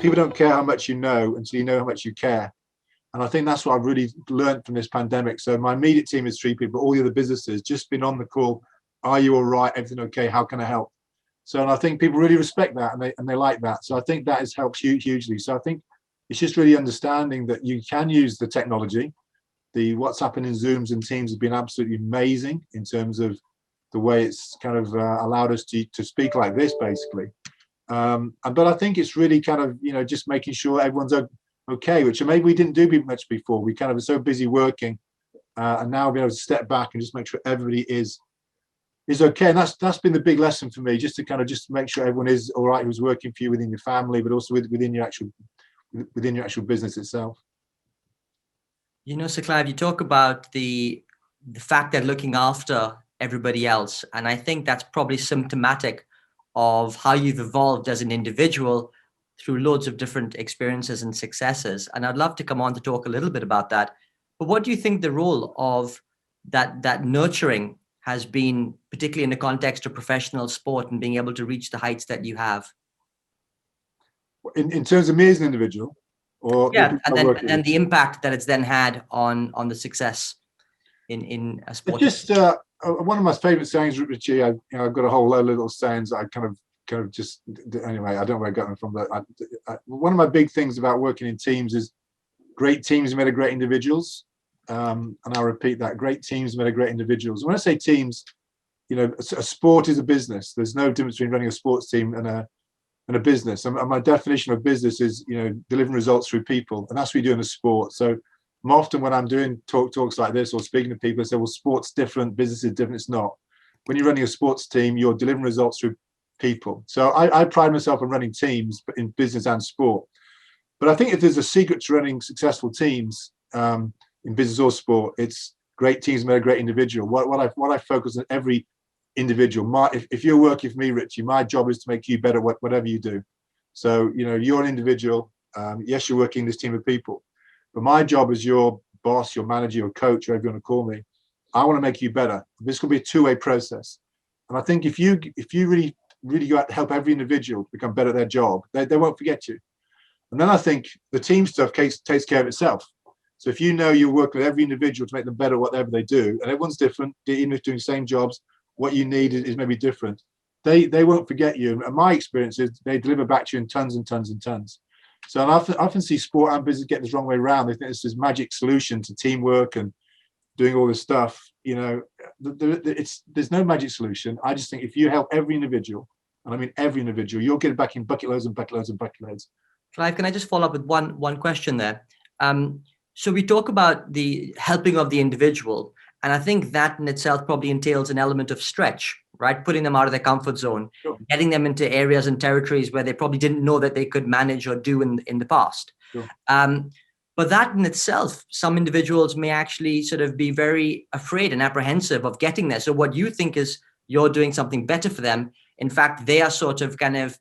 people don't care how much you know until you know how much you care. And I think that's what I've really learned from this pandemic. So my immediate team is 3 people, all the other businesses just been on the call. Are you all right? Everything okay? How can I help? So, and I think people really respect that and they like that. So I think that has helped hugely. So I think it's just really understanding that you can use the technology. The what's happened in Zooms and Teams has been absolutely amazing in terms of the way it's kind of allowed us to speak like this, basically. But I think it's really kind of, just making sure everyone's okay, which maybe we didn't do much before. We kind of were so busy working, and now being able to step back and just make sure everybody is okay. And that's been the big lesson for me, just to make sure everyone is all right who's working for you within your family, but also within your actual business itself. Sir Clive, you talk about the fact that looking after everybody else, and I think that's probably symptomatic of how you've evolved as an individual through loads of different experiences and successes. And I'd love to come on to talk a little bit about that. But what do you think the role of that nurturing has been, particularly in the context of professional sport and being able to reach the heights that you have? In terms of me as an individual? Or yeah, and then the impact that it's then had on the success in a sport. Just one of my favorite sayings, Richie, I've got a whole load of little sayings that I kind of just, anyway, I don't know where I got them from, but one of my big things about working in teams is great teams made of great individuals. And I'll repeat that, great teams made of great individuals. When I say teams, a sport is a business. There's no difference between running a sports team and a business. And my definition of business is, delivering results through people. And that's what we do in a sport. So often when I'm doing talks like this or speaking to people, I say, well, sport's different, business is different. It's not. When you're running a sports team, you're delivering results through people. So I pride myself on running teams, but in business and sport. But I think if there's a secret to running successful teams in business or sport, it's great teams made a great individual. What I focus on every individual. If you're working for me, Richie, my job is to make you better at whatever you do. So you're an individual. Yes, you're working in this team of people, but my job as your boss, your manager, your coach, whatever you want to call me, I want to make you better. This could be a two-way process. And I think if you really go out to help every individual become better at their job, they won't forget you. And then I think the team stuff takes care of itself. So if you work with every individual to make them better at whatever they do, and everyone's different, even if doing the same jobs, what you need is maybe different. They won't forget you. And my experience is they deliver back to you in tons and tons and tons. So I often see sport and business get this wrong way around. They think it's this magic solution to teamwork and doing all this stuff. There's no magic solution. I just think if you help every individual, and I mean every individual, you'll get it back in bucket loads and bucket loads and bucket loads. Clive, can I just follow up with one question there? So we talk about the helping of the individual, and I think that in itself probably entails an element of stretch, right? Putting them out of their comfort zone, sure. Getting them into areas and territories where they probably didn't know that they could manage or do in the past. Sure. But that in itself, some individuals may actually sort of be very afraid and apprehensive of getting there. So what you think is you're doing something better for them. In fact, they are sort of kind of,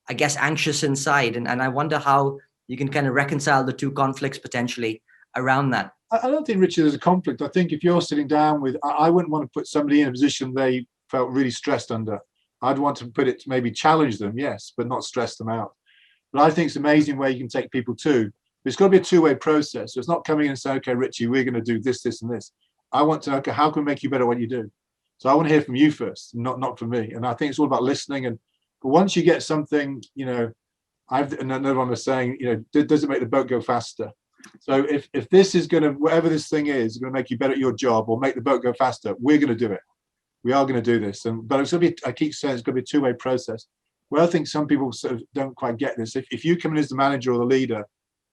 I guess, anxious inside. And I wonder how you can kind of reconcile the two conflicts potentially around that. I don't think, Richard, there's a conflict. I think if you're sitting down with, I wouldn't want to put somebody in a position they felt really stressed under. I'd want to put it to maybe challenge them, yes, but not stress them out. But I think it's an amazing way you can take people to. But it's got to be a two-way process. So it's not coming in and saying, okay, Richie, we're going to do this, this, and this. I want to know, okay, how can we make you better at what you do? So I want to hear from you first, not from me. And I think it's all about listening. But once you get something, another one was saying, does it make the boat go faster? So if this is going to, whatever this thing is going to make you better at your job or make the boat go faster, we're going to do it. We are going to do this. But it's going to be, I keep saying it's going to be a two-way process. Well, I think some people sort of don't quite get this. If you come in as the manager or the leader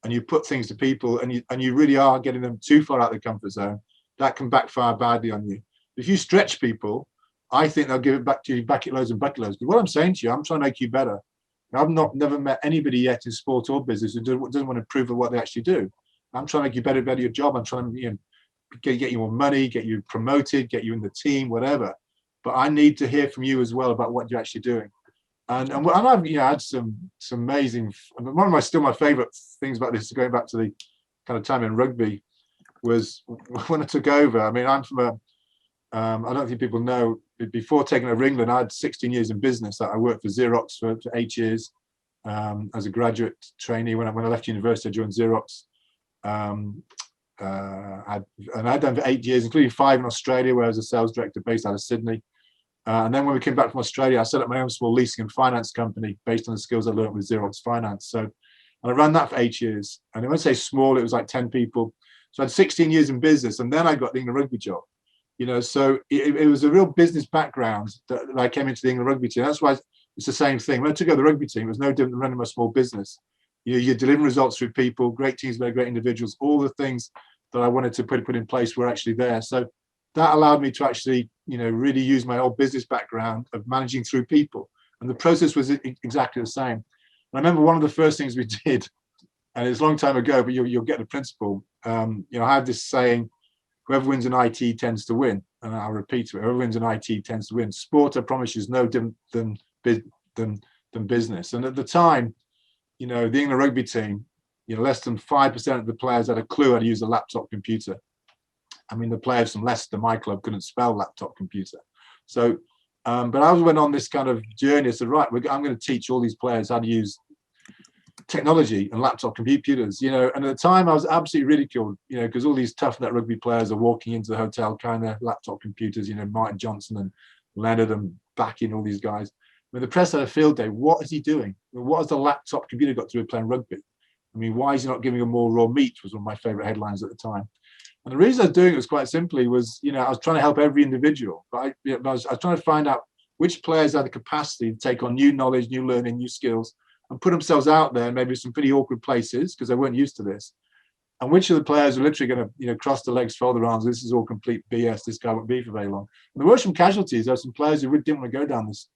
and you put things to people and you really are getting them too far out of the comfort zone, that can backfire badly on you. If you stretch people, I think they'll give it back to you, bucket loads and bucket loads. But what I'm saying to you, I'm trying to make you better. I've never met anybody yet in sport or business who doesn't want to prove what they actually do. I'm trying to make you better at your job. I'm trying to get you more money, get you promoted, get you in the team, whatever. But I need to hear from you as well about what you're actually doing. And I've had some amazing. One of my favorite things about this, going back to the kind of time in rugby, was when I took over. I mean, I'm from I don't think people know, before taking over England, I had 16 years in business. I worked for Xerox for 8 years. as a graduate trainee. When I left university, I joined Xerox. And I'd done for 8 years, including 5 in Australia, where I was a sales director based out of Sydney. And then when we came back from Australia, I set up my own small leasing and finance company based on the skills I learned with Xerox Finance. So, and I ran that for 8 years. And when I say small, it was like 10 people. So I had 16 years in business, and then I got the England rugby job. So it was a real business background that I came into the England rugby team. That's why it's the same thing. When I took over the rugby team, it was no different than running my small business. You're delivering results through people, great teams, very great individuals. All the things that I wanted to put in place were actually there. So that allowed me to actually, really use my old business background of managing through people. And the process was exactly the same. And I remember one of the first things we did, and it's a long time ago, but you'll get the principle. I had this saying, whoever wins an IT tends to win. And I'll repeat it, whoever wins an IT tends to win. Sport, I promise you, is no different than business. And at the time, the England rugby team, less than 5% of the players had a clue how to use a laptop computer. I mean, the players from Leicester, my club, couldn't spell laptop computer. So, but I went on this kind of journey. I said, right, I'm going to teach all these players how to use technology and laptop computers, and at the time I was absolutely ridiculed, because all these tough net rugby players are walking into the hotel kind of laptop computers, Martin Johnson and Leonard and backing all these guys. When the press had a field day, what is he doing? What has the laptop computer got to do with playing rugby? I mean, why is he not giving them more raw meat, was one of my favorite headlines at the time. And the reason I was doing it was quite simply was, I was trying to help every individual, but I was trying to find out which players had the capacity to take on new knowledge, new learning, new skills, and put themselves out there, maybe some pretty awkward places because they weren't used to this. And which of the players are literally going to, cross the legs, fold their arms, this is all complete BS, this guy won't be for very long. And there were some casualties. There were some players who really didn't want to go down this,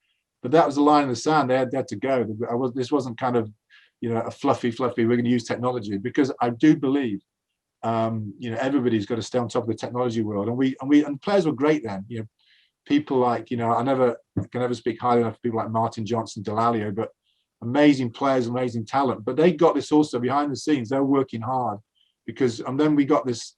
but that was the line in the sand. They had to go. This wasn't kind of, a fluffy, we're going to use technology, because I do believe, everybody's got to stay on top of the technology world. And players were great then, people like, I can never speak highly enough of people like Martin Johnson, Delalio, but amazing players, amazing talent. But they got this also behind the scenes. They're working hard and then we got this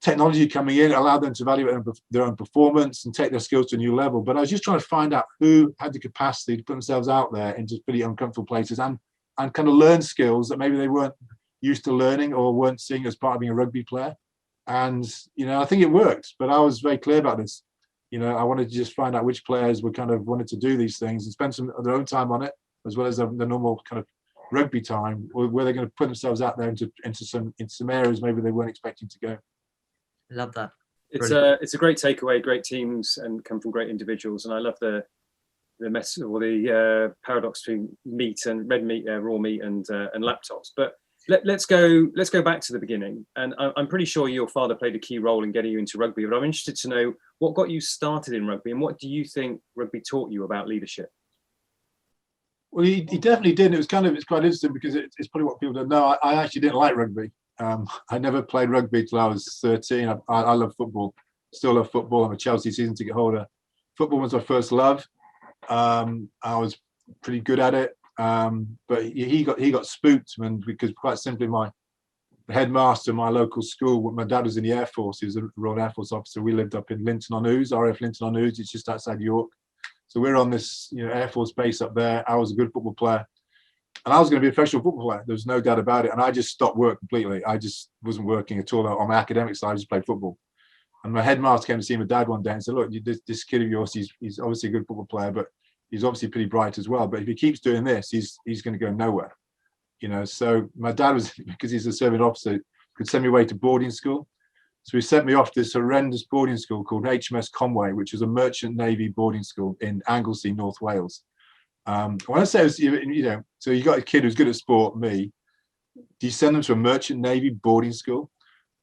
technology coming in, allowed them to evaluate their own performance and take their skills to a new level. But I was just trying to find out who had the capacity to put themselves out there into pretty uncomfortable places and kind of learn skills that maybe they weren't used to learning or weren't seeing as part of being a rugby player. And, I think it worked, but I was very clear about this. I wanted to just find out which players were kind of wanted to do these things and spend some of their own time on it, as well as the normal kind of rugby time, where they're going to put themselves out there into some areas maybe they weren't expecting to go. I love that. It's a great takeaway. Great teams and come from great individuals, and I love the mess or the paradox between meat and red meat, raw meat, and laptops. But let's go back to the beginning. And I'm pretty sure your father played a key role in getting you into rugby. But I'm interested to know what got you started in rugby, and what do you think rugby taught you about leadership? Well, he definitely did. It's quite interesting because it's probably what people don't know. I actually didn't like rugby. I never played rugby till I was 13. I love football, still love football. I'm a Chelsea season ticket holder. Football was my first love. I was pretty good at it, but he got spooked, because quite simply the headmaster in my local school, my dad was in the Air Force. He was a Royal Air Force officer. We lived up in Linton-on-Ouse, RAF Linton-on-Ouse. It's just outside York. So we're on this, Air Force base up there. I was a good football player, and I was going to be a professional football player. There was no doubt about it. And I just stopped work completely. I just wasn't working at all on my academic side. I just played football. And my headmaster came to see my dad one day and said, "Look, this kid of yours, he's obviously a good football player, but he's obviously pretty bright as well. But if he keeps doing this, he's going to go nowhere." So my dad was, because he's a serving officer, could send me away to boarding school. So he sent me off to this horrendous boarding school called HMS Conway, which was a merchant navy boarding school in Anglesey, North Wales. When I say, so you got a kid who's good at sport, me, do you send them to a merchant navy boarding school?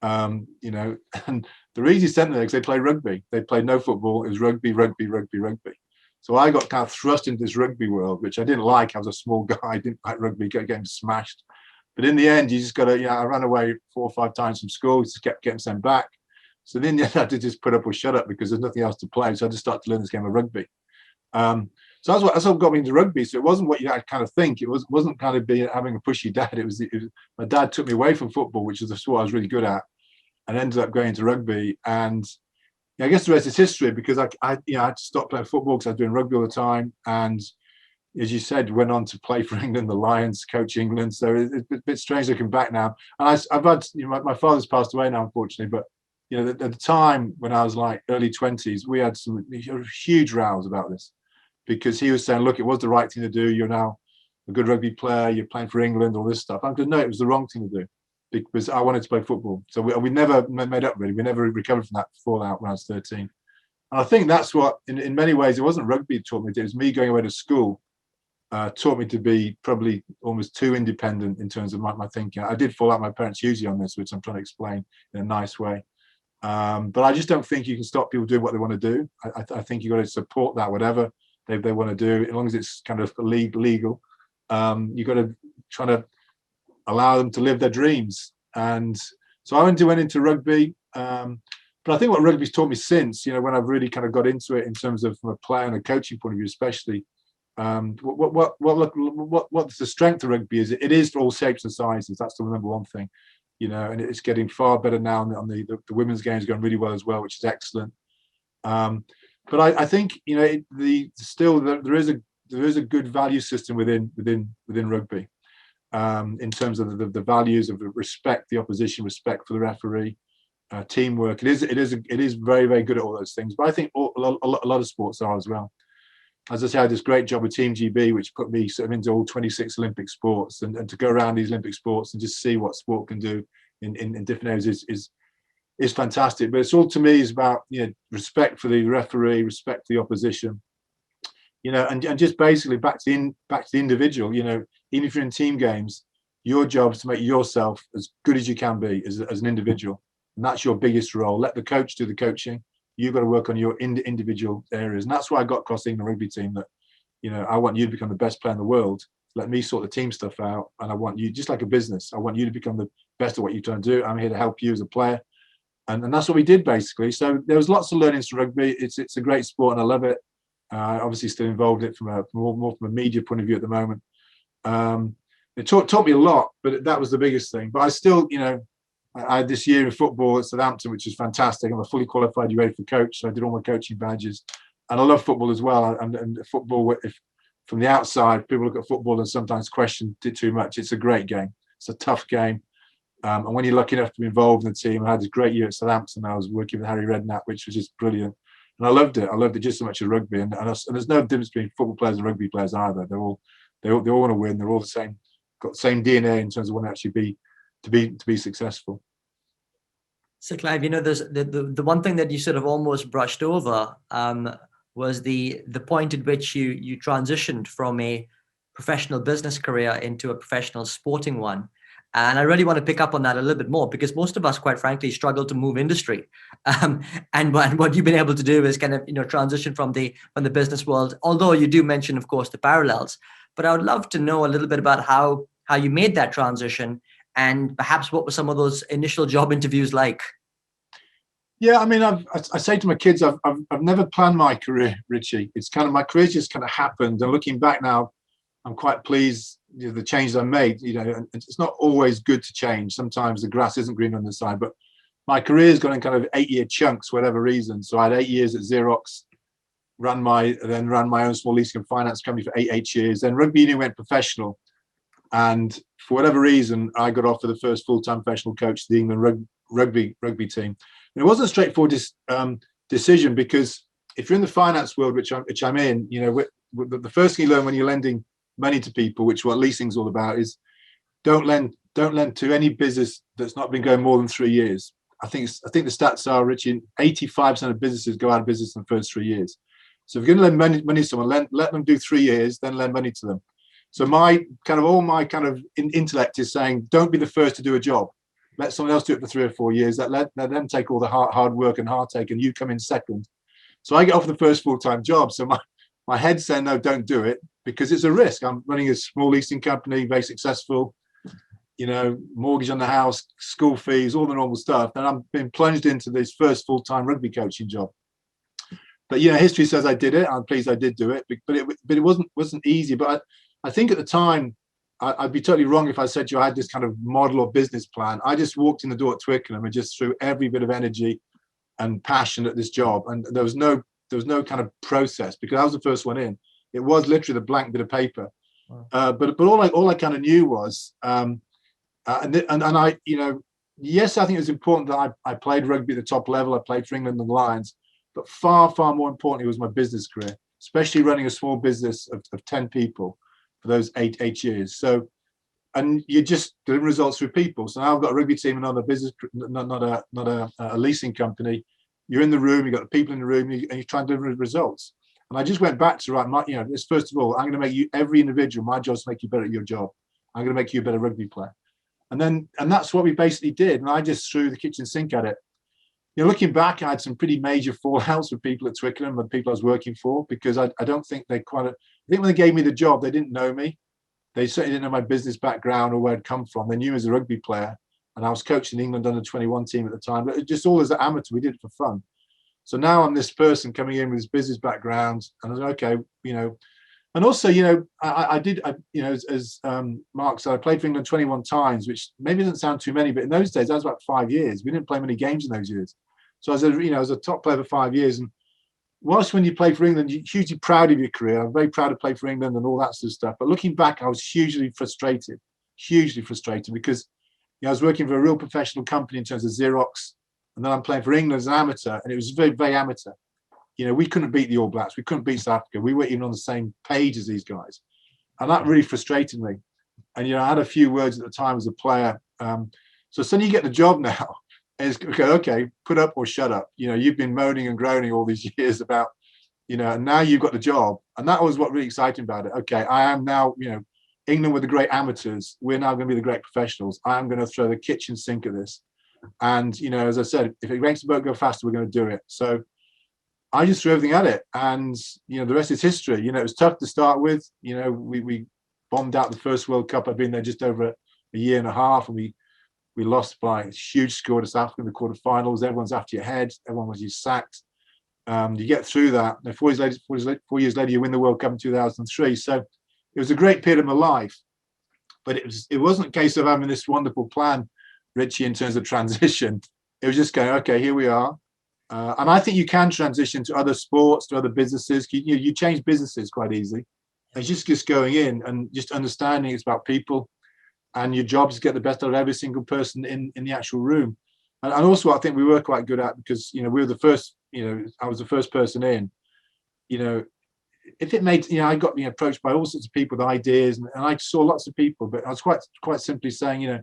And the reason he sent them there, because they played rugby. They played no football. It was rugby. So I got kind of thrust into this rugby world, which I didn't like. I was a small guy. I didn't like rugby, getting smashed. But in the end, you just got to, I ran away 4 or 5 times from school, just kept getting sent back. So then you had to just put up or shut up because there's nothing else to play. So I just started to learn this game of rugby. So that's what got me into rugby. So it wasn't what you kind of think. It wasn't kind of having a pushy dad. It was my dad took me away from football, which is the sport I was really good at, and ended up going into rugby. And I guess the rest is history, because I had to stop playing football because I was doing rugby all the time. And as you said, went on to play for England, the Lions, coach England. So it's a bit strange looking back now. And I've had, my father's passed away now, unfortunately, but at the time when I was like early 20s, we had some huge rows about this, because he was saying, look, it was the right thing to do. You're now a good rugby player. You're playing for England, all this stuff. I'm going, no, it was the wrong thing to do, because I wanted to play football. So we never made up, really. We never recovered from that fallout when I was 13. And I think that's what, in many ways, it wasn't rugby that taught me. It was me going away to school, taught me to be probably almost too independent in terms of my thinking. I did fall out with my parents hugely on this, which I'm trying to explain in a nice way. But I just don't think you can stop people doing what they want to do. I think you've got to support that, whatever they want to do, as long as it's kind of legal. You've got to try to allow them to live their dreams. And so I went into rugby. But I think what rugby's taught me since, when I've really kind of got into it in terms of from a player and a coaching point of view, especially, what's the strength of rugby is it is for all shapes and sizes. That's the number one thing. And it's getting far better now on the women's games, going really well as well, which is excellent. But I think there is a good value system within rugby, in terms of the values of respect, the opposition, respect for the referee, teamwork. It is very, very good at all those things. But I think a lot of sports are as well. As I say, I had this great job with Team GB, which put me sort of into all 26 Olympic sports, and to go around these Olympic sports and just see what sport can do in different areas is fantastic. But it's all, to me, is about respect for the referee, respect for the opposition, and just basically back to the individual. Even if you're in team games, your job is to make yourself as good as you can be as an individual, and that's your biggest role. Let the coach do the coaching. You've got to work on your individual areas. And that's why I got across the England rugby team that, I want you to become the best player in the world. Let me sort the team stuff out. And I want you, just like a business, I want you to become the best at what you're trying to do. I'm here to help you as a player. And that's what we did, basically. So there was lots of learnings from rugby. It's a great sport and I love it. Obviously still involved in it from more from a media point of view at the moment. It taught me a lot, but that was the biggest thing. But I still, I had this year in football at Southampton, which was fantastic. I'm a fully qualified UEFA coach, so I did all my coaching badges, and I love football as well. And football, if from the outside people look at football and sometimes question it too much, it's a great game. It's a tough game, and when you're lucky enough to be involved in the team, I had this great year at Southampton. I was working with Harry Redknapp, which was just brilliant, and I loved it. I loved it just as much as rugby. And there's no difference between football players and rugby players either. They all want to win. They're all the same, got the same DNA in terms of wanting to actually be successful. So Clive, there's the one thing that you sort of almost brushed over was the point at which you transitioned from a professional business career into a professional sporting one. And I really want to pick up on that a little bit more, because most of us, quite frankly, struggle to move industry. And what you've been able to do is kind of transition from the business world. Although you do mention, of course, the parallels. But I would love to know a little bit about how you made that transition, and perhaps what were some of those initial job interviews like? Yeah, I mean, I say to my kids, I've never planned my career, Richie. It's kind of, my career just kind of happened. And looking back now, I'm quite pleased with the changes I made. And it's not always good to change. Sometimes the grass isn't green on the side. But my career's gone in kind of 8-year chunks, for whatever reason. So I had 8 years at Xerox, ran my own small leasing and finance company for eight years. Then rugby union went professional. And for whatever reason, I got offered the first full-time professional coach to the England rugby team. And it wasn't a straightforward decision, because if you're in the finance world, which I'm in, the first thing you learn when you're lending money to people, which what leasing's all about, is don't lend to any business that's not been going more than 3 years. I think the stats are, Richie, 85% of businesses go out of business in the first 3 years. So if you're going to lend money to someone, let them do 3 years, then lend money to them. So my intellect is saying, don't be the first to do a job. Let someone else do it for 3 or 4 years. Let them take all the hard work and heartache, and you come in second. So I get off the first full-time job. So my head's saying, no, don't do it, because it's a risk. I'm running a small leasing company, very successful, mortgage on the house, school fees, all the normal stuff. And I'm being plunged into this first full-time rugby coaching job. But history says I did it. I'm pleased I did do it, but it wasn't easy. But I think at the time, I'd be totally wrong if I said to you I had this kind of model or business plan. I just walked in the door at Twickenham and just threw every bit of energy and passion at this job, and there was no kind of process, because I was the first one in. It was literally the blank bit of paper. But all I kind of knew was, and I, you know, yes, I think it was important that I played rugby at the top level. I played for England and the Lions, but far more importantly was my business career, especially running a small business of 10 people for those eight years. So, and you just delivering results through people. So now I've got a rugby team and not a business, not a leasing company. You're in the room, you've got the people in the room, and you're trying to deliver results. And I just went back to, right, you know, this, first of all, I'm going to make you, every individual, my job is to make you better at your job. I'm going to make you a better rugby player. And that's what we basically did. And I just threw the kitchen sink at it. You know, looking back, I had some pretty major fallouts with people at Twickenham and people I was working for, because I don't think I think when they gave me the job, they didn't know me. They certainly didn't know my business background or where I'd come from. They knew me as a rugby player, and I was coaching the England under 21 team at the time, but just all as an amateur, we did it for fun. So now I'm this person coming in with this business background, and I was okay, you know. And also, you know, I you know, as Mark said, I played for England 21 times, which maybe doesn't sound too many, but in those days, that was about 5 years. We didn't play many games in those years. So I was a top player for 5 years. And whilst when you play for England, you're hugely proud of your career. I'm very proud to play for England and all that sort of stuff. But looking back, I was hugely frustrated because, you know, I was working for a real professional company in terms of Xerox, and then I'm playing for England as an amateur, and it was very, very amateur. You know, we couldn't beat the All Blacks. We couldn't beat South Africa. We weren't even on the same page as these guys. And that really frustrated me. And, you know, I had a few words at the time as a player. So suddenly you get the job now. And it's okay, put up or shut up. You know, you've been moaning and groaning all these years about, you know, and now you've got the job. And that was what really exciting about it. Okay, I am now, you know, England were the great amateurs. We're now going to be the great professionals. I'm going to throw the kitchen sink at this. And, you know, as I said, if it makes the boat go faster, we're going to do it. So I just threw everything at it, and, you know, the rest is history. You know, it was tough to start with. You know, we bombed out the first World Cup. I've been there just over a year and a half, and we lost by a huge score to South Africa in the quarterfinals. Everyone's after your head. Everyone was sacked. You get through that. And 4 years later, you win the World Cup in 2003. So it was a great period of my life, but it wasn't a case of having this wonderful plan, Richie, in terms of transition. It was just going, okay, here we are. And I think you can transition to other sports, to other businesses. You change businesses quite easily. It's just going in and just understanding it's about people, and your job is to get the best out of every single person in the actual room. And also, I think we were quite good at, because, you know, we were the first, you know, I was the first person in, you know, if it made, you know, I got being approached by all sorts of people with ideas, and I saw lots of people, but I was quite simply saying, you know,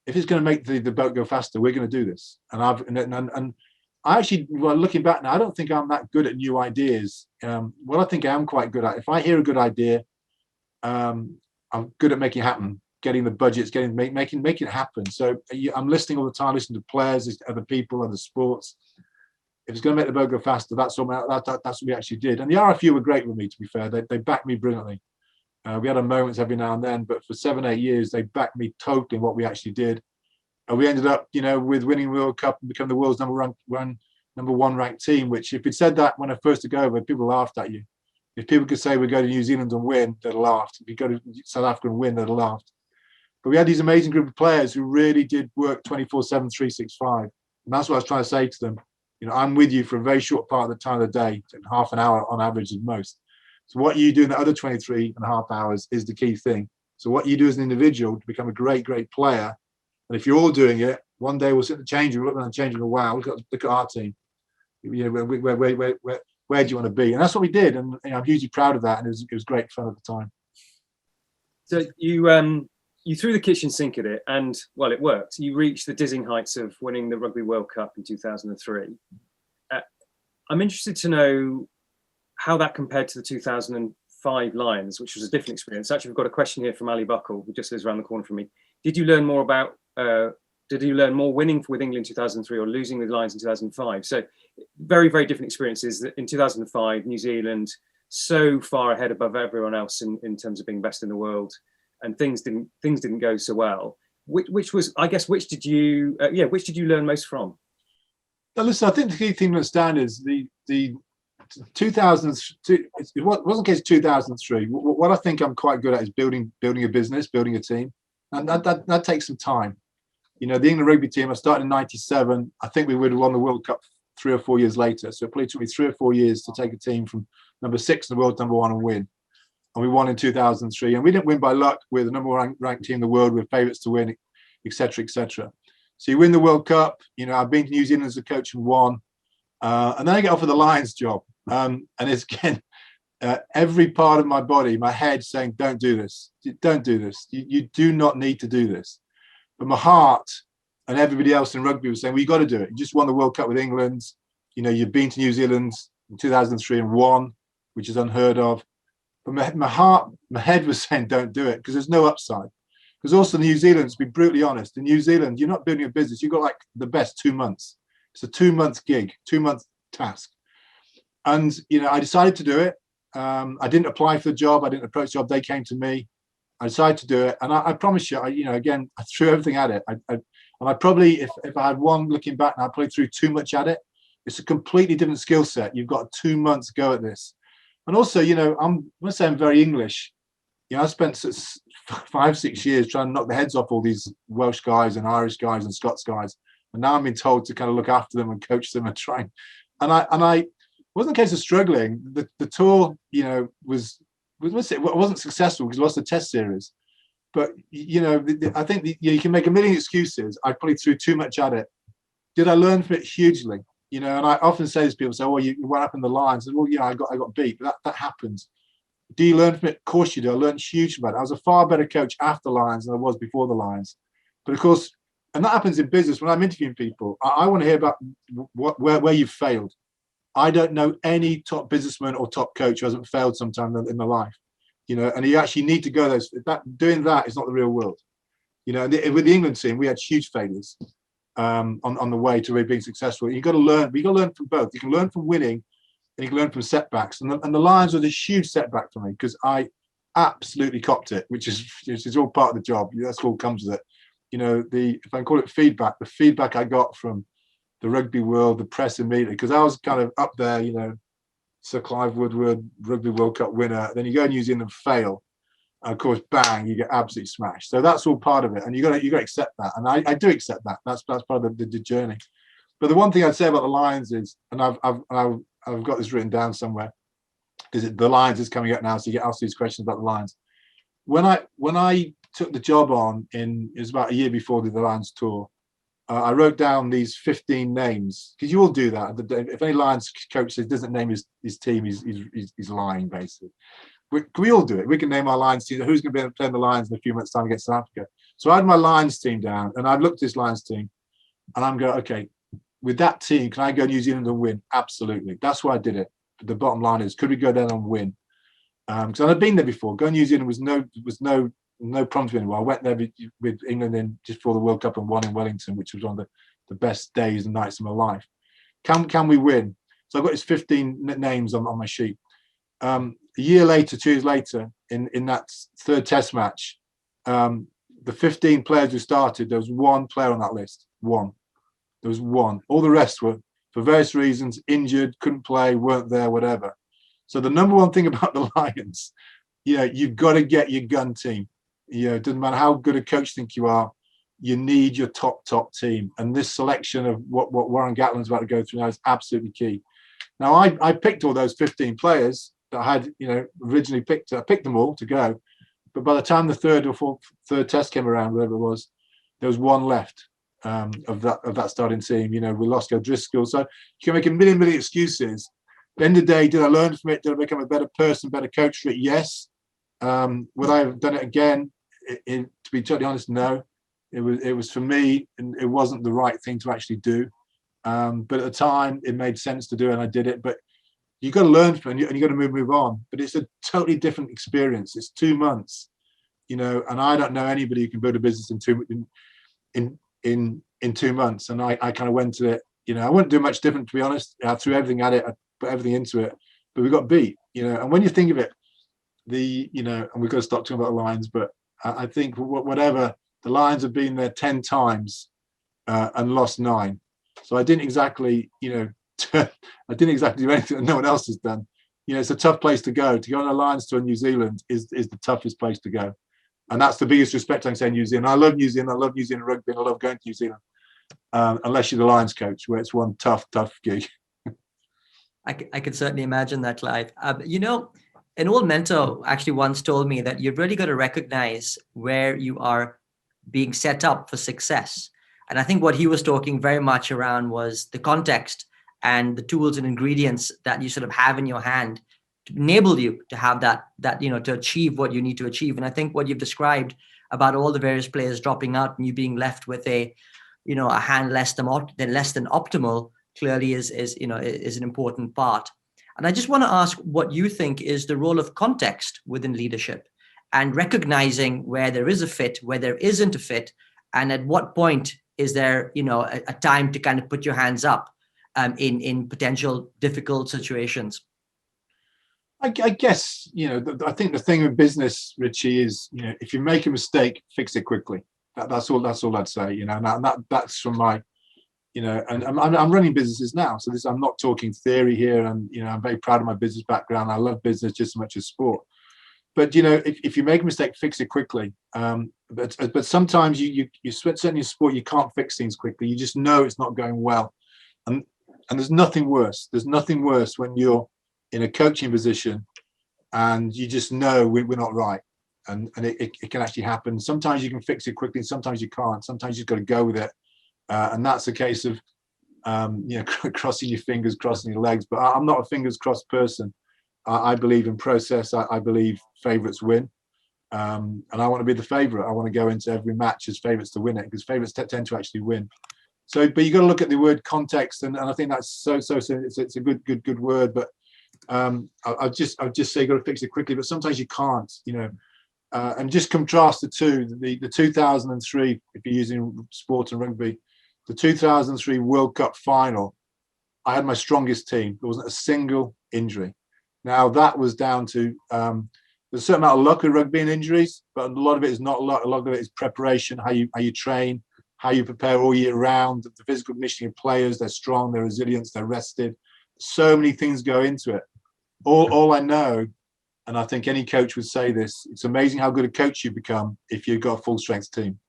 if it's going to make the boat go faster, we're going to do this. And I actually, well, looking back now, I don't think I'm that good at new ideas. What I think I am quite good at, if I hear a good idea, I'm good at making it happen, getting the budgets, making it happen. So I'm listening all the time, listening to players, other people, other sports. If it's going to make the boat go faster, that's what we actually did. And the RFU were great with me, to be fair. They backed me brilliantly. We had our moments every now and then, but for 7-8 years, they backed me totally in what we actually did. And we ended up, you know, with winning the World Cup and become the world's number one ranked team, which, if you'd said that when I first took over, people laughed at you. If people could say we go to New Zealand and win, they'd have laughed. If you go to South Africa and win, they'd have laughed. But we had these amazing group of players who really did work 24/7, 365. And that's what I was trying to say to them. You know, I'm with you for a very short part of the time of the day, half an hour on average at most. So what you do in the other 23.5 hours is the key thing. So what you do as an individual to become a great, great player. And if you're all doing it, one day we'll sit in the changing room, look around the changing room, wow, look at our team. You know, where do you want to be? And that's what we did. And, you know, I'm hugely proud of that. And it was great fun at the time. So you threw the kitchen sink at it, and, well, it worked. You reached the dizzying heights of winning the Rugby World Cup in 2003. I'm interested to know how that compared to the 2005 Lions, which was a different experience. Actually, we've got a question here from Ali Buckle, who just lives around the corner from me. Did you learn more winning with England in 2003 or losing with Lions in 2005? So very, very different experiences. In 2005, New Zealand so far ahead above everyone else in terms of being best in the world, and things didn't go so well. Which did you learn most from? Now, listen, I think the key thing to understand is the 2002. It wasn't the case 2003. What I think I'm quite good at is building a business, building a team. And that takes some time. You know, the England rugby team, I started in 97. I think we would have won the World Cup 3 or 4 years later. So it probably took me 3 or 4 years to take a team from number 6 in the world to number 1 and win. And we won in 2003. And we didn't win by luck. We're the number 1 ranked team in the world. We're favourites to win, etc., etc. So you win the World Cup. You know, I've been to New Zealand as a coach and won. And then I get offered the Lions job. And it's again, every part of my body, my head saying, don't do this. Don't do this. You do not need to do this. But my heart and everybody else in rugby was saying, well, you got to do it. You just won the World Cup with England. You know, you've been to New Zealand in 2003 and won, which is unheard of. But my head was saying, don't do it, because there's no upside. Because also New Zealand, to be brutally honest, in New Zealand, you're not building a business. You've got like the best 2 months. It's a 2-month gig, 2-month task. And, you know, I decided to do it. I didn't apply for the job. I didn't approach the job. They came to me. I decided to do it. And I promise you, you know, again, I threw everything at it. And I probably, if I had one looking back, I probably threw too much at it. It's a completely different skill set. You've got 2 months to go at this. And also, you know, I'm going to say I'm very English. You know, I spent 5-6 years trying to knock the heads off all these Welsh guys and Irish guys and Scots guys. And now I'm being told to kind of look after them and coach them and try. And I wasn't a case of struggling. The tour, you know, it wasn't successful because we lost the test series. But, you know, I think you can make a million excuses. I probably threw too much at it. Did I learn from it? Hugely? You know, and I often say this, people say, well, you went up in the Lions. And, well, yeah, I got beat. But that happens. Do you learn from it? Of course you do. I learned huge about it. I was a far better coach after Lions than I was before the Lions. But of course, and that happens in business. When I'm interviewing people, I want to hear about where you've failed. I don't know any top businessman or top coach who hasn't failed sometime in their life. You know, and you actually need to go doing that is not the real world. You know, with the England team, we had huge failures on the way to really being successful. You've got to learn. We got to learn from both. You can learn from winning, and you can learn from setbacks. And the Lions was a huge setback for me because I absolutely copped it, which is all part of the job. That's all comes with it. You know, if I call it feedback, the feedback I got from the rugby world, the press and media, because I was kind of up there, you know, Sir Clive Woodward, Rugby World Cup winner. Then you go to New Zealand and fail. And of course, bang, you get absolutely smashed. So that's all part of it. And you got to accept that. And I do accept that. That's part of the journey. But the one thing I'd say about the Lions is, and I've got this written down somewhere, because the Lions is coming up now, so you get asked these questions about the Lions. When I took the job on it was about a year before the Lions tour, I wrote down these 15 names, because you all do that. If any Lions coach says doesn't name his team, he's lying, basically. We all do it. We can name our Lions team. Who's going to be playing the Lions in a few months' time against South Africa? So I had my Lions team down, and I've looked at this Lions team, and I'm going, okay, with that team, can I go New Zealand and win? Absolutely. That's why I did it. But the bottom line is, could we go down and win? Because I'd been there before. Going to New Zealand was no problem to anyone. I went there with England in just before the World Cup and won in Wellington, which was one of the best days and nights of my life. Can we win? So I've got these 15 names on my sheet. A year later, 2 years later, in that third test match, the 15 players who started, there was one player on that list. One. There was one. All the rest were, for various reasons, injured, couldn't play, weren't there, whatever. So the number one thing about the Lions, you've got to get your gun team. It doesn't matter how good a coach you think you are, you need your top team. And this selection of what Warren Gatland's about to go through now is absolutely key. Now, I picked all those 15 players that I had, originally picked. I picked them all to go. But by the time the third test came around, whatever it was, there was one left of that starting team. We lost O'Driscoll. So you can make a million excuses. At the end of the day, did I learn from it? Did I become a better person, better coach for it? Yes. Would I have done it again? To be totally honest, no. It was for me, and it wasn't the right thing to actually do. But at the time, it made sense to do, and I did it. But you got to learn from it, and you got to move on. But it's a totally different experience. It's 2 months, and I don't know anybody who can build a business in 2 months. And I kind of went to it. I wouldn't do much different, to be honest. I threw everything at it. I put everything into it. But we got beat. And when you think of it, and we've got to stop talking about the Lions. But I think whatever, the Lions have been there 10 times and lost 9. So I didn't exactly, do anything that no one else has done. It's a tough place to go. To go on a Lions tour in New Zealand is the toughest place to go. And that's the biggest respect I can say in New Zealand. I love New Zealand. I love New Zealand rugby, and I love going to New Zealand. unless you're the Lions coach, where it's one tough gig. I can certainly imagine that, Clive. An old mentor actually once told me that you've really got to recognize where you are being set up for success. And I think what he was talking very much around was the context and the tools and ingredients that you sort of have in your hand to enable you to have that to achieve what you need to achieve. And I think what you've described about all the various players dropping out and you being left with a hand less than optimal clearly is an important part. And I just want to ask what you think is the role of context within leadership and recognizing where there is a fit, where there isn't a fit, and at what point is there, a time to kind of put your hands up in potential difficult situations. I guess, I think the thing with business, Richie, is, if you make a mistake, fix it quickly. That's all I'd say, and that's from my, and I'm running businesses now. So I'm not talking theory here. And, I'm very proud of my business background. I love business just as much as sport. But, if you make a mistake, fix it quickly. But sometimes you certainly in sport, you can't fix things quickly. You just know it's not going well. And there's nothing worse. There's nothing worse when you're in a coaching position and you just know we're not right. And it can actually happen. Sometimes you can fix it quickly, sometimes you can't. Sometimes you've got to go with it. And that's a case of, crossing your fingers, crossing your legs. But I'm not a fingers crossed person. I believe in process. I believe favourites win. And I want to be the favourite. I want to go into every match as favourites to win it, because favourites tend to actually win. So, but you got to look at the word context, and I think that's so it's a good word. But I'll just say you got to fix it quickly. But sometimes you can't, and just contrast the two. The 2003, if you're using sport and rugby, the 2003 World Cup final, I had my strongest team. There wasn't a single injury. Now that was down to there's a certain amount of luck with rugby and injuries, but a lot of it is not luck. A lot of it is preparation, how you train, how you prepare all year round, the physical conditioning of players. They're strong, they're resilient, they're rested. So many things go into it. All I know, and I think any coach would say this, it's amazing how good a coach you become if you've got a full strength team,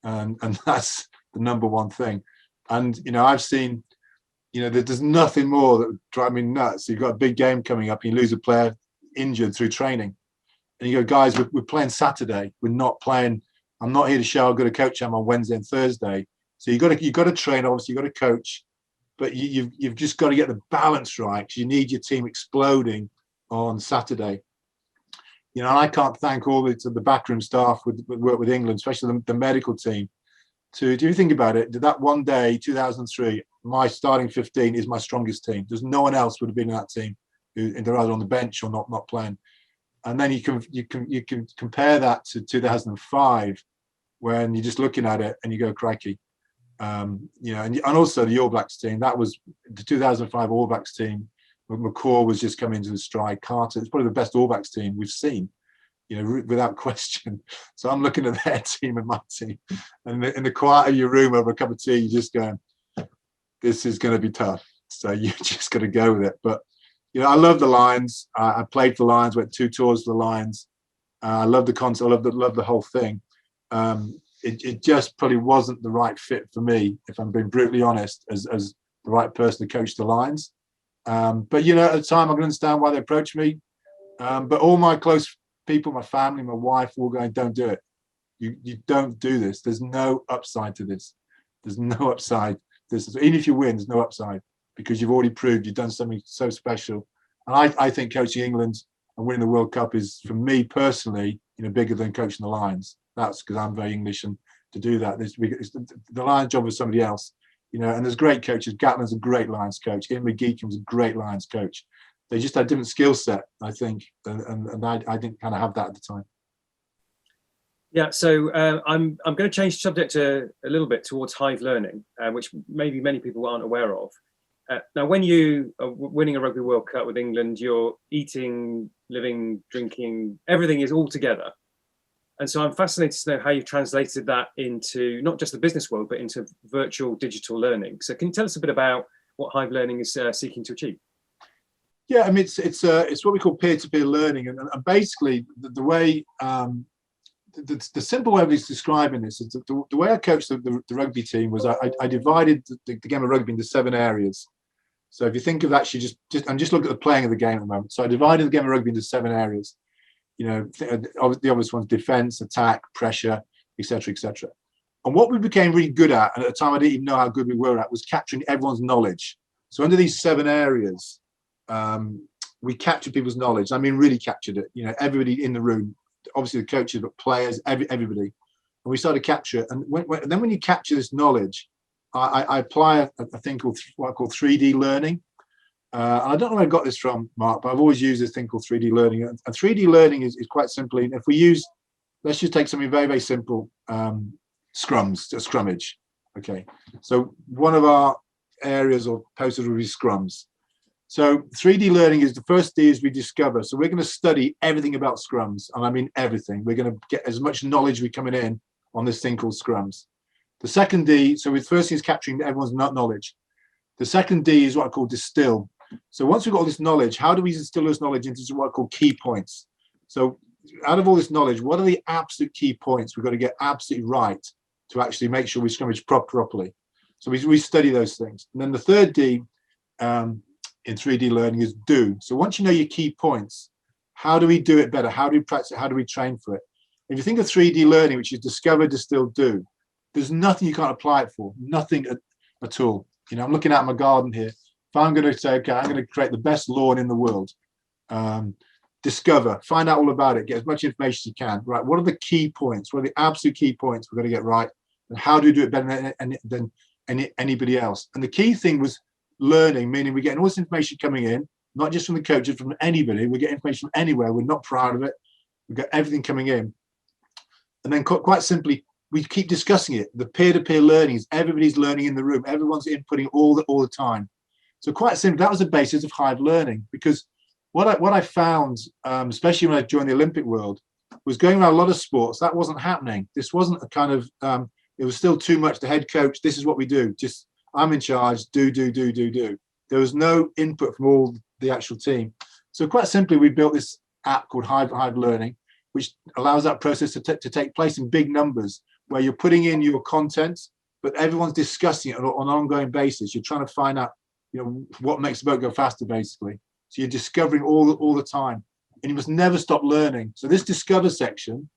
and that's the number one thing. And I've seen, there's nothing more that would drive me nuts. You've got a big game coming up, you lose a player injured through training, and you go, guys, we're playing Saturday. We're not playing. I'm not here to show how good a coach I am on Wednesday and Thursday. So you've got to train. Obviously, you've got to coach, but you've just got to get the balance right, because you need your team exploding on Saturday. And I can't thank all the backroom staff with work with England, especially the medical team. Do you think about it? That one day, 2003, my starting 15 is my strongest team. There's no one else would have been in that team who they're either on the bench or not playing. And then you can compare that to 2005, when you're just looking at it and you go, crikey. And also the All Blacks team. That was the 2005 All Blacks team. McCaw was just coming into the stride. Carter, it's probably the best All Blacks team we've seen, without question. So I'm looking at their team and my team, and in the quiet of your room over a cup of tea, you're just going, this is going to be tough. So you just got to go with it. But I love the Lions. I played for the Lions, went 2 tours for the Lions. I love the concept. I love the whole thing. It just probably wasn't the right fit for me, if I'm being brutally honest, as the right person to coach the Lions. But at the time, I can understand why they approached me. But all my close people, my family, my wife, all going, don't do it. You don't do this. There's no upside to this. There's no upside. Even if you win, there's no upside, because you've already proved you've done something so special. And I think coaching England and winning the World Cup is, for me personally, bigger than coaching the Lions. That's because I'm very English, and to do that, the Lions job was somebody else. And there's great coaches. Gatland's a great Lions coach. Ian McGeechan was a great Lions coach. They just had a different skill set, I think, and I didn't kind of have that at the time. Yeah, so I'm going to change the subject a little bit towards Hive Learning, which maybe many people aren't aware of. Now, when you are winning a Rugby World Cup with England, you're eating, living, drinking, everything is all together. And so I'm fascinated to know how you've translated that into not just the business world, but into virtual digital learning. So can you tell us a bit about what Hive Learning is seeking to achieve? Yeah, I mean, it's what we call peer-to-peer learning, and basically the way the simple way of describing this is the way I coached the rugby team was I divided the game of rugby into 7 areas. So if you think of actually just look at the playing of the game at the moment. So I divided the game of rugby into 7 areas. You know, the obvious ones: defense, attack, pressure, etc., etc. And what we became really good at, and at the time I didn't even know how good we were at, was capturing everyone's knowledge. So under these 7 areas, we captured people's knowledge. I mean, really captured it. You know, everybody in the room, obviously the coaches, but players, everybody. And we started to capture it. And then when you capture this knowledge, I apply a thing called what I call 3D learning. And I don't know where I got this from, Mark, but I've always used this thing called 3D learning. And 3D learning is quite simply, if we use, let's just take something very, very simple, scrummage. Okay. So one of our areas or posters will be scrums. So 3D learning is the first D is we discover. So we're going to study everything about scrums. And I mean everything. We're going to get as much knowledge we coming in on this thing called scrums. The second D, so the first thing is capturing everyone's knowledge. The second D is what I call distill. So once we've got all this knowledge, how do we distill this knowledge into what I call key points? So out of all this knowledge, what are the absolute key points we've got to get absolutely right to actually make sure we scrummage properly? So we study those things. And then the third D in 3D learning is do. So once you know your key points, how do we do it better? How do we practice it? How do we train for it? If you think of 3D learning, which is discover, distill, do, there's nothing you can't apply it for, nothing at all. You know, I'm looking at my garden here. If I'm going to say, okay, I'm going to create the best lawn in the world, discover, find out all about it, get as much information as you can, right? What are the key points? What are the absolute key points we're going to get right? And how do we do it better than anybody else? And the key thing was learning, meaning we're getting all this information coming in, not just from the coaches, from anybody. We get information from anywhere. We're not proud of it. We've got everything coming in. And then quite simply, we keep discussing it. The peer-to-peer learning is everybody's learning in the room. Everyone's inputting all the time. So quite simply, that was the basis of Hive Learning, because what I found, especially when I joined the Olympic world, was going around a lot of sports. That wasn't happening. This wasn't a kind of, it was still too much. The head coach, this is what we do. Just, I'm in charge, do. There was no input from all the actual team. So quite simply, we built this app called Hive Learning, which allows that process to take place in big numbers, where you're putting in your content, but everyone's discussing it on an ongoing basis. You're trying to find out, you know, what makes the boat go faster, basically. So you're discovering all the time, and you must never stop learning. So this discover section,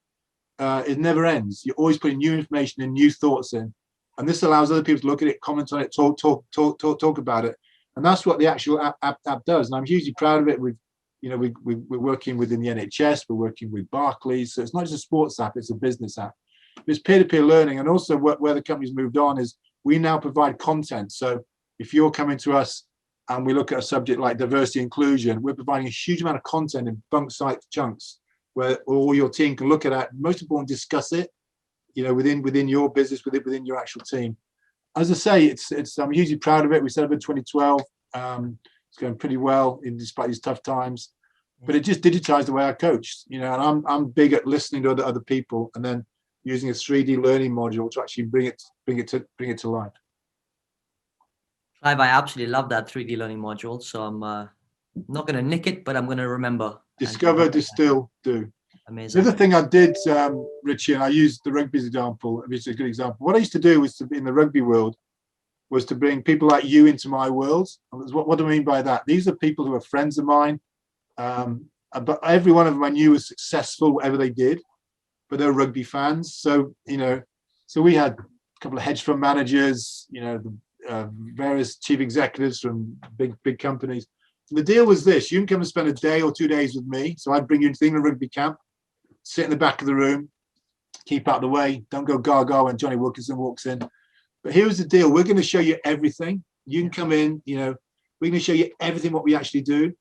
it never ends. You're always putting new information and new thoughts in, and this allows other people to look at it, comment on it, talk about it, and that's what the actual app does. And I'm hugely proud of it. We're working within the NHS, we're working with Barclays, so it's not just a sports app; it's a business app. It's peer-to-peer learning, and also where the company's moved on is we now provide content. So if you're coming to us and we look at a subject like diversity inclusion, we're providing a huge amount of content in bunk-sized chunks where all your team can look at it. Most important, discuss it, you know, within your business, within your actual team. As I say, I'm hugely proud of it. We set up in 2012. It's going pretty well despite these tough times. But it just digitized the way I coached, you know, and I'm big at listening to other people and then using a 3D learning module to actually bring it to life. Clive, I absolutely love that 3D learning module. So I'm not going to nick it, but I'm going to remember. Discover, distill, do. Amazing. The other thing I did, Richie, and I used the rugby example, which is a good example. What I used to do was in the rugby world was to bring people like you into my world. What do I mean by that? These are people who are friends of mine. But every one of them I knew was successful, whatever they did. But they're rugby fans, so you know. So we had a couple of hedge fund managers, you know, various chief executives from big companies. The deal was this: you can come and spend a day or 2 days with me. So I'd bring you into the England rugby camp, sit in the back of the room, keep out of the way, don't go gaga when Johnny Wilkinson walks in. But here's the deal: we're going to show you everything. You can come in, you know, we're going to show you everything what we actually do.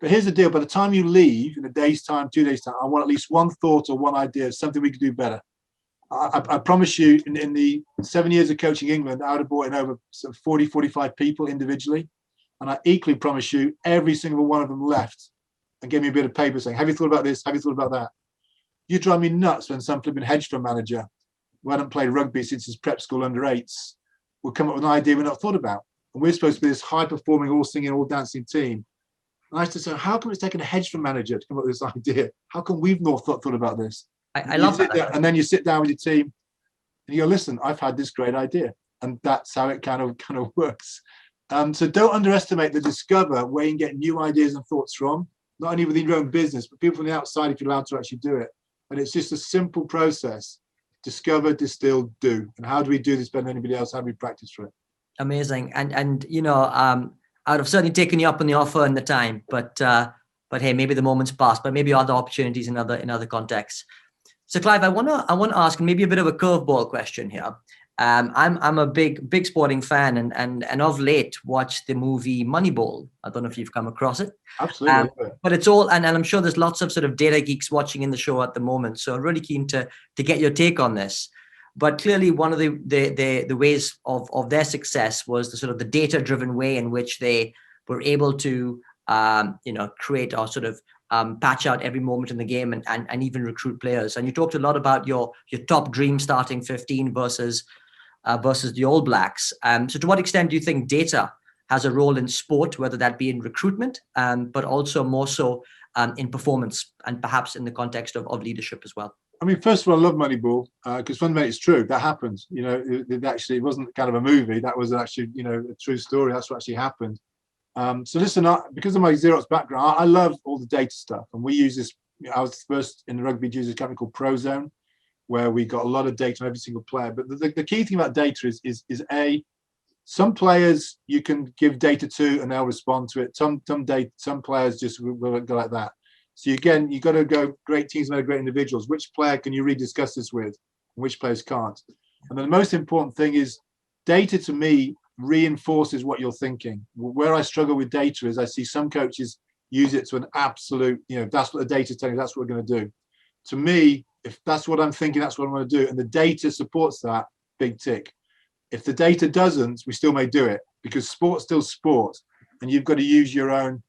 But here's the deal: by the time you leave, in a day's time, 2 days' time, I want at least one thought or one idea of something we could do better. I promise you, in the 7 years of coaching England, I would have brought in over 40, 45 people individually. And I equally promise you, every single one of them left and gave me a bit of paper saying, have you thought about this? Have you thought about that? You drive me nuts when some flipping hedge fund manager who hadn't played rugby since his prep school under-8s will come up with an idea we've not thought about. And we're supposed to be this high-performing, all-singing, all-dancing team. And I used to say, how come it's taken a hedge fund manager to come up with this idea? How come we've not thought about this? I love that. And then you sit down with your team and you go, listen, I've had this great idea. And that's how it kind of works. So don't underestimate the discover where you can get new ideas and thoughts from, not only within your own business, but people from the outside if you're allowed to actually do it. And it's just a simple process. Discover, distill, do. And how do we do this better than anybody else? How do we practice for it? Amazing. And you know, I'd have certainly taken you up on the offer and the time, but hey, maybe the moment's passed, but maybe other opportunities in other contexts. So Clive, I want to ask maybe a bit of a curveball question here. I'm a big sporting fan and of late watched the movie Moneyball. I don't know if you've come across it. Absolutely. But it's all, and I'm sure there's lots of sort of data geeks watching in the show at the moment. So I'm really keen to get your take on this. But clearly one of the ways of their success was the sort of the data-driven way in which they were able to create or sort of patch out every moment in the game and even recruit players. And you talked a lot about your top dream starting 15 versus the All Blacks. So to what extent do you think data has a role in sport, whether that be in recruitment, but also more so in performance and perhaps in the context of leadership as well? I mean, first of all, I love Moneyball because fundamentally it's true. That happened. You know, it wasn't kind of a movie. That was actually, a true story. That's what actually happened. So listen, because of my Xerox background, I love all the data stuff. And we use this. I was first in the rugby to use a company called ProZone, where we got a lot of data on every single player. But the key thing about data is some players you can give data to and they'll respond to it. Some players just will go like that. So again, you've got to go great teams made of great individuals. Which player can you really discuss this with? And which players can't? And then the most important thing is data to me reinforces what you're thinking. Where I struggle with data is I see some coaches use it to an absolute, that's what the data is telling you, that's what we're going to do. To me, if that's what I'm thinking, that's what I'm going to do. And the data supports that, big tick. If the data doesn't, we still may do it because sport's still sport. And you've got to use your own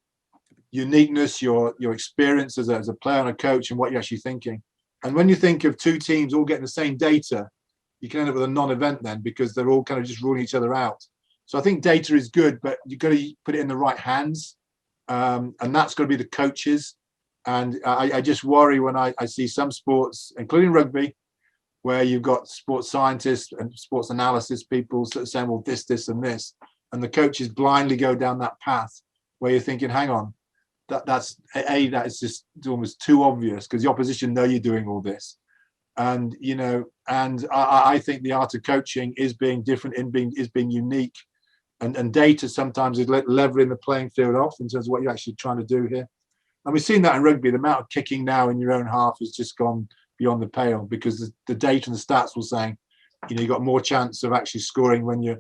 uniqueness, your experience as a player and a coach and what you're actually thinking. And when you think of two teams all getting the same data, you can end up with a non-event then because they're all kind of just ruling each other out. So I think data is good, but you've got to put it in the right hands. And that's got to be the coaches. And I just worry when I see some sports, including rugby, where you've got sports scientists and sports analysis people saying, well, this, and this. And the coaches blindly go down that path where you're thinking, hang on, that is just almost too obvious because the opposition know you're doing all this. And, I think the art of coaching is being different, is being unique. And data sometimes is leveling the playing field off in terms of what you're actually trying to do here. And we've seen that in rugby. The amount of kicking now in your own half has just gone beyond the pale because the data and the stats will saying, you've got more chance of actually scoring when you're,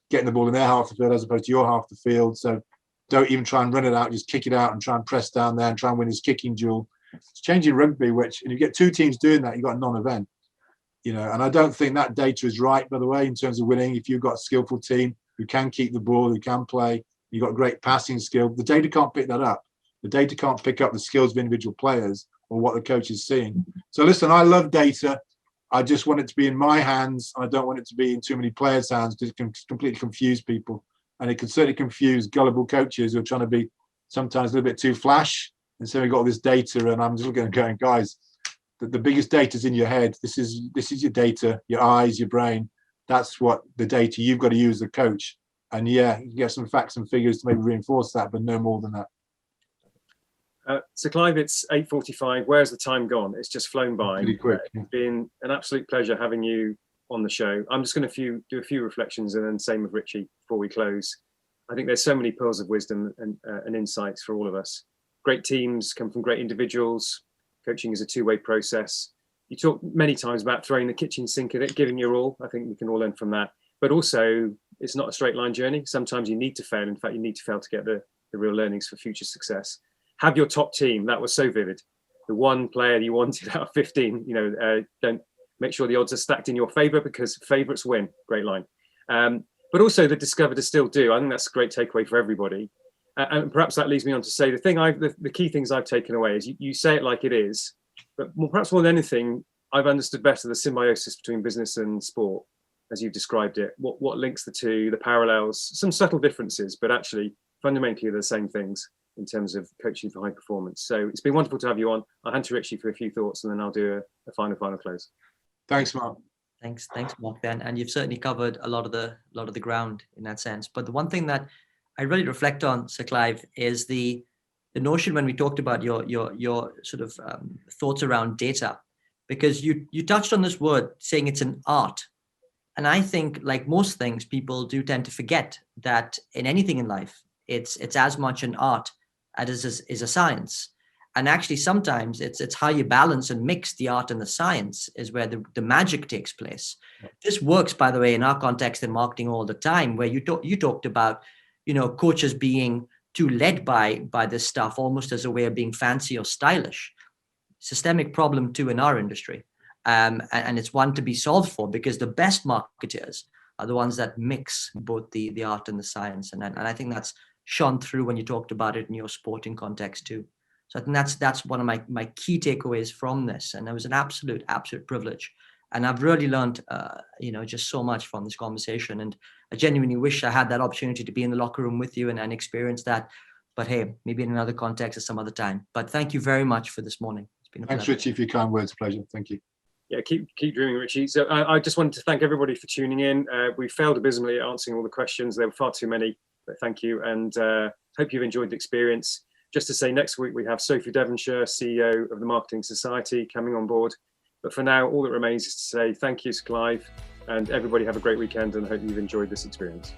getting the ball in their half of the field as opposed to your half of the field. So don't even try and run it out, just kick it out and try and press down there and try and win his kicking duel. It's changing rugby, and you get two teams doing that, you've got a non-event. And I don't think that data is right, by the way, in terms of winning. If you've got a skillful team who can keep the ball, who can play, you've got great passing skill, the data can't pick that up. The data can't pick up the skills of individual players or what the coach is seeing. So listen, I love data. I just want it to be in my hands. I don't want it to be in too many players' hands because it can completely confuse people. And it can certainly confuse gullible coaches who are trying to be sometimes a little bit too flash. And so we've got all this data and I'm just looking and going, guys, the biggest data is in your head. This is your data, your eyes, your brain. That's what the data you've got to use as a coach. And yeah, you get some facts and figures to maybe reinforce that, but no more than that. So Clive, it's 8:45. Where's the time gone? It's just flown by. Pretty quick. It's been an absolute pleasure having you on the show. I'm just going to do a few reflections and then same with Richie before we close. I think there's so many pearls of wisdom and insights for all of us. Great teams come from great individuals. Coaching is a two-way process. You talk many times about throwing the kitchen sink at it, giving your all. I think we can all learn from that. But also, it's not a straight line journey. Sometimes you need to fail. In fact, you need to fail to get the real learnings for future success. Have your top team. That was so vivid. The one player you wanted out of 15, don't make sure the odds are stacked in your favor because favorites win. Great line. But also the discover to still do. I think that's a great takeaway for everybody. And perhaps that leads me on to say the key things I've taken away is you say it like it is, but perhaps more than anything, I've understood better the symbiosis between business and sport, as you've described it. What links the two, the parallels, some subtle differences, but actually fundamentally they're the same things. in terms of coaching for high performance. So it's been wonderful to have you on. I'll hand to Richie for a few thoughts, and then I'll do a final close. Thanks, Mark. Thanks, Mark. And you've certainly covered a lot of the ground in that sense. But the one thing that I really reflect on, Sir Clive, is the notion when we talked about your sort of thoughts around data, because you touched on this word saying it's an art. And I think, like most things, people do tend to forget that in anything in life, it's as much an art as it is a science. And actually, sometimes it's how you balance and mix the art and the science is where the magic takes place. This works, by the way, in our context in marketing all the time, where you talked about, coaches being too led by this stuff, almost as a way of being fancy or stylish. Systemic problem too in our industry. And it's one to be solved for, because the best marketers are the ones that mix both the art and the science. And I think that's shone through when you talked about it in your sporting context too. So I think that's one of my key takeaways from this. And it was an absolute privilege. And I've really learned, just so much from this conversation. And I genuinely wish I had that opportunity to be in the locker room with you and experience that. But hey, maybe in another context at some other time. But thank you very much for this morning. It's been a Thanks, pleasure. Richie, for your kind words. Pleasure. Thank you. Yeah, keep dreaming, Richie. So I just wanted to thank everybody for tuning in. We failed abysmally at answering all the questions. There were far too many, but thank you. And hope you've enjoyed the experience. Just to say, next week we have Sophie Devonshire, CEO of the Marketing Society, coming on board. But for now, all that remains is to say thank you, Clive, and everybody have a great weekend, and hope you've enjoyed this experience.